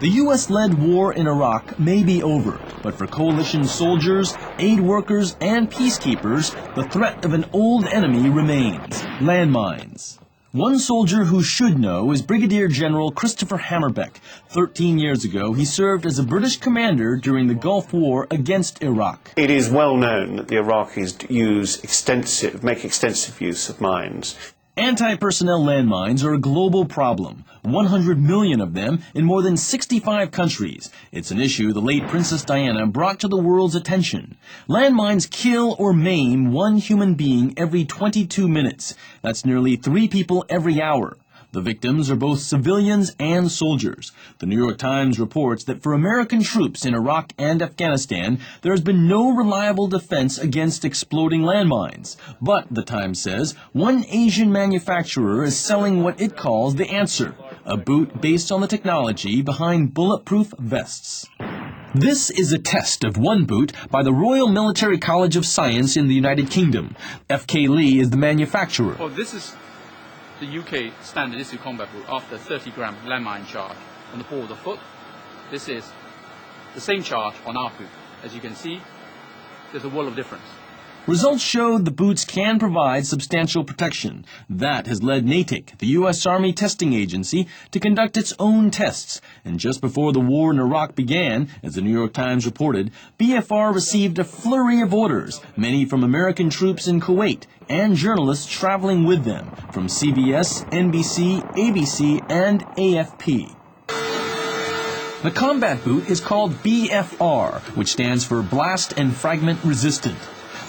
The U.S.-led war in Iraq may be over, but for coalition soldiers, aid workers, and peacekeepers, the threat of an old enemy remains: landmines. One soldier who should know is Brigadier General Christopher Hammerbeck. 13 years ago, he served as a British commander during the Gulf War against Iraq. It is well known that the Iraqis make extensive use of mines. Anti-personnel landmines are a global problem, 100 million of them in more than 65 countries. It's an issue the late Princess Diana brought to the world's attention. Landmines kill or maim one human being every 22 minutes. That's nearly 3 people every hour. The victims are both civilians and soldiers. The New York Times reports that for American troops in Iraq and Afghanistan, there has been no reliable defense against exploding landmines. But, the Times says, one Asian manufacturer is selling what it calls the answer, a boot based on the technology behind bulletproof vests. This is a test of one boot by the Royal Military College of Science in the United Kingdom. F.K. Lee is the manufacturer. Well, this is the UK standard issue combat boot after 30-gram landmine charge on the ball of the foot. This is the same charge on our boot. As you can see, there's a world of difference. Results showed the boots can provide substantial protection. That has led NATIC, the U.S. Army testing agency, to conduct its own tests. And just before the war in Iraq began, as the New York Times reported, BFR received a flurry of orders, many from American troops in Kuwait, and journalists traveling with them, from CBS, NBC, ABC, and AFP. The combat boot is called BFR, which stands for Blast and Fragment Resistant.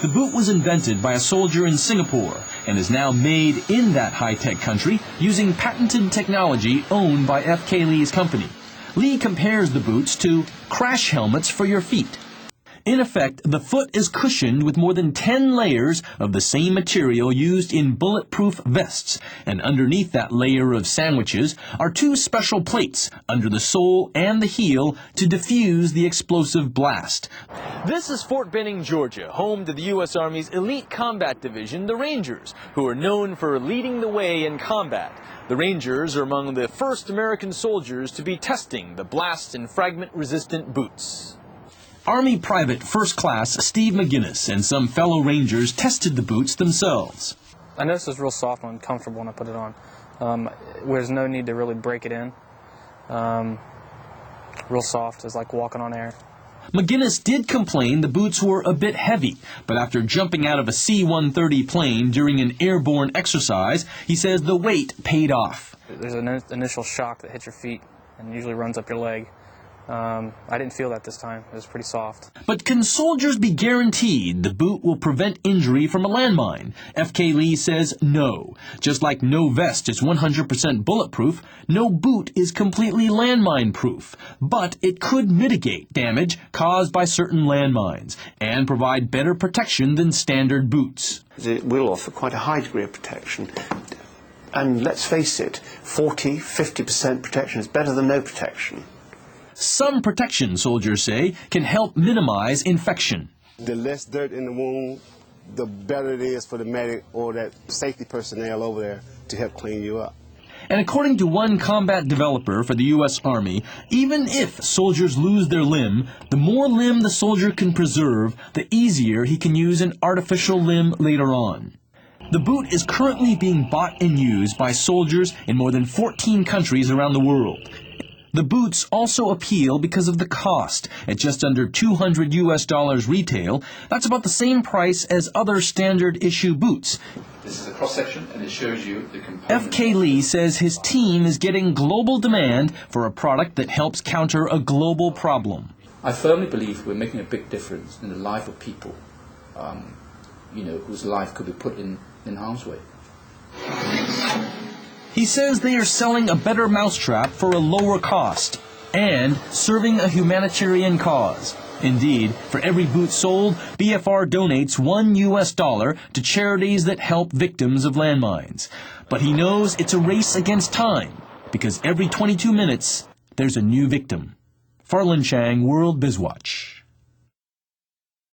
The boot was invented by a soldier in Singapore and is now made in that high-tech country using patented technology owned by F.K. Lee's company. Lee compares the boots to crash helmets for your feet. In effect, the foot is cushioned with more than 10 layers of the same material used in bulletproof vests, and underneath that layer of sandwiches are 2 special plates under the sole and the heel to diffuse the explosive blast. This is Fort Benning, Georgia, home to the U.S. Army's elite combat division, the Rangers, who are known for leading the way in combat. The Rangers are among the first American soldiers to be testing the blast and fragment-resistant boots. Army Private First Class Steve McGinnis and some fellow Rangers tested the boots themselves. I noticed it's real soft and comfortable when I put it on. There's no need to really break it in. Real soft, it's like walking on air. McGinnis did complain the boots were a bit heavy, but after jumping out of a C-130 plane during an airborne exercise, he says the weight paid off. There's an initial shock that hits your feet and usually runs up your leg. I didn't feel that this time. It was pretty soft. But can soldiers be guaranteed the boot will prevent injury from a landmine? F.K. Lee says no. Just like no vest is 100% bulletproof, no boot is completely landmine-proof. But it could mitigate damage caused by certain landmines and provide better protection than standard boots. It will offer quite a high degree of protection. And let's face it, 40, 50% protection is better than no protection. Some protection, soldiers say, can help minimize infection. The less dirt in the wound, the better it is for the medic or that safety personnel over there to help clean you up. And according to one combat developer for the U.S. Army, even if soldiers lose their limb, the more limb the soldier can preserve, the easier he can use an artificial limb later on. The boot is currently being bought and used by soldiers in more than 14 countries around the world. The boots also appeal because of the cost. At just under $200 retail, that's about the same price as other standard issue boots. This is a cross-section and it shows you the components. F.K. Lee says his team is getting global demand for a product that helps counter a global problem. I firmly believe we're making a big difference in the life of people, whose life could be put in harm's way. He says they are selling a better mousetrap for a lower cost and serving a humanitarian cause. Indeed, for every boot sold, BFR donates $1 to charities that help victims of landmines. But he knows it's a race against time, because every 22 minutes, there's a new victim. Farland, Chang, WorldBizWatch.